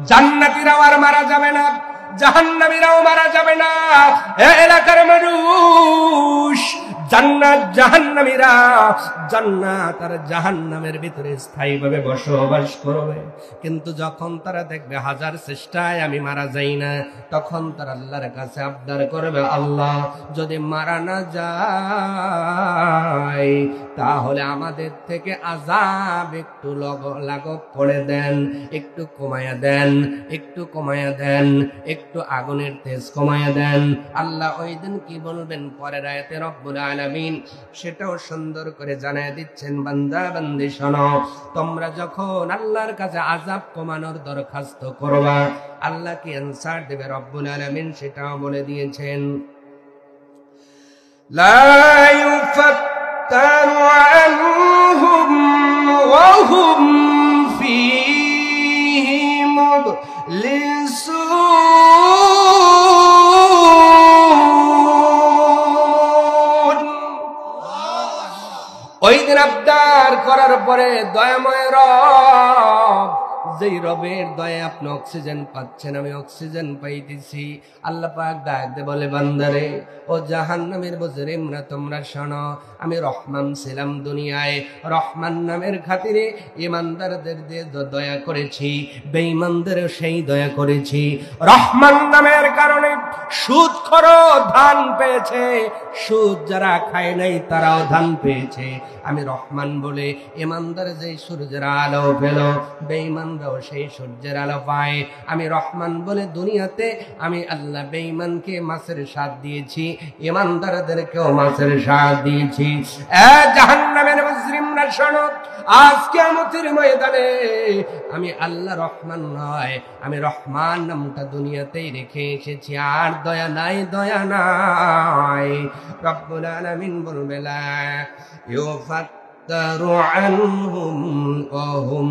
জান্নাতীরাও আর মারা যাবে না, জাহান্নামীরাও মারা যাবে না। এলাকার মানুষ, জান্নাত জাহান্নামীরা জান্নাত আর জাহান্নামের ভিতরে স্থায়ীভাবে বসবাস করবে। কিন্তু যখন তারা দেখবে হাজার চেষ্টায় আমি মারা যাই না, তখন তারা আল্লাহর কাছে আবদার করবে, আল্লাহ যদি মারা না যায় তাহলে আমাদের থেকে আযাব একটু লাঘব করে দেন, একটু কমায়া দেন, একটু কমায়া দেন, একটু আগুনের তেজ কমায়া দেন। আল্লাহ ওই দিন কি বলবেন পরের আয়াতে রব্বুল আলামিন সেটাও সুন্দর করে জানায় দিচ্ছেন, বান্দা বান্দি শোনো, তোমরা যখন আল্লাহর কাছে আযাব কমানোর দরখাস্ত করবা, আল্লাহ কি অ্যানসার দেবে রব্বুল আলামিন সেটাও বলে দিয়েছেন। লা ইউফাত্তারু আনহুম ওয়া হুম ফীহি মুবলিসুন। ওই দিন আবদার করার পরে দয়াময় রব, যেই রবের দয়া আপনি অক্সিজেন পাচ্ছেন, আমি অক্সিজেন পাইতেছি, আল্লাহ পাক ডাক দে বলে, বান্দারে ও জাহান্নামের মুজরিমরা তোমরা শোনো, আমি রহমান ছিলাম দুনিয়ায়, রহমান নামের খাতিরে ইমানদারদের দিয়ে দয়া করেছি, বেঈমানদেরও সেই দয়া করেছি। রহমান নামের কারণে সুদখোরও ধান পেয়েছে, সুদ যারা খায় নাই তারাও ধান পেয়েছে। আমি রহমান বলে ইমানদার যেই সূর্যের আলো পেল, বেঈমানরাও সেই সূর্যের আলো পায়। আমি রহমান বলে দুনিয়াতে আমি আল্লাহ বেঈমানকে মাছের স্বাদ দিয়েছি, ইমানদারদেরকেও মাছের স্বাদ দিয়েছি। জাহান্নামের মুজরিমরা শোনো, আজ কিয়ামতের ময়দানে আমি আল্লাহ রহমান নয়, আমি রহমান নামটা দুনিয়াতেই রেখে এসেছি, আর দয়া নাই, দয়া নাই। রব্বুল আলামিন বলবে, লা ইউফাত্তারু আনহুম ওয়া হুম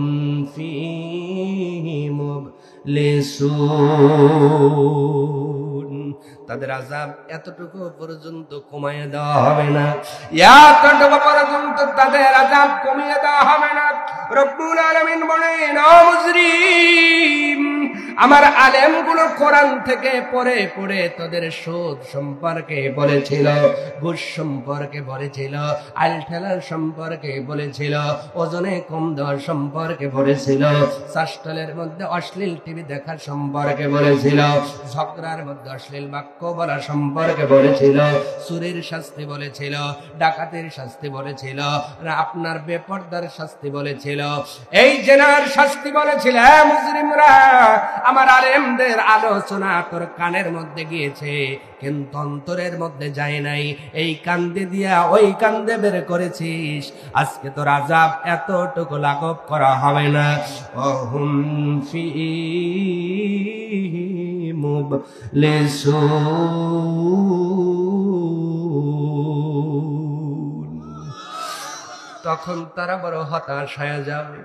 ফীহি মুবলিসুন। তাদের আযাব এতটুকু পর্যন্ত কমায় দেওয়া হবে না, এতটুকু পর্যন্ত তাদের আযাব কমিয়ে দেওয়া হবে না। রব্বুল আলামিন বলেন, ও মুজরিম, আমার আলেমগুলো কোরআন থেকে পড়ে পড়ে তোদের সুদ সম্পর্কে বলেছিল, ঘুষ সম্পর্কে বলেছিল, আলঠেলার সম্পর্কে বলেছিল, ওজনে কম দেওয়ার সম্পর্কে বলেছিল, শাসটলের মধ্যে অশ্লীল টিভি দেখার সম্পর্কে বলেছিল, ঝগড়ার মধ্যে অশ্লীল বাক্য বলা সম্পর্কে বলেছিল, চুরির শাস্তি বলেছিল, ডাকাতের শাস্তি বলেছিল, আপনার বেপরদার শাস্তি বলেছিল, এই জেনার শাস্তি বলেছিল। হ্যাঁ মুজরিমরা, আমার আলেমদের আলোচনা তোর কানের মধ্যে গিয়েছে, কিন্তু অন্তরের মধ্যে যায় নাই। এই কান্দে দিয়া ওই কান্দে বের করেছিস, আজকে তোর আযাব এতটুকু লাঘব করা হবে না। ওহুম ফীহি মুবলিসুন। তখন তারা বড় হতাশ হয়ে যাবে।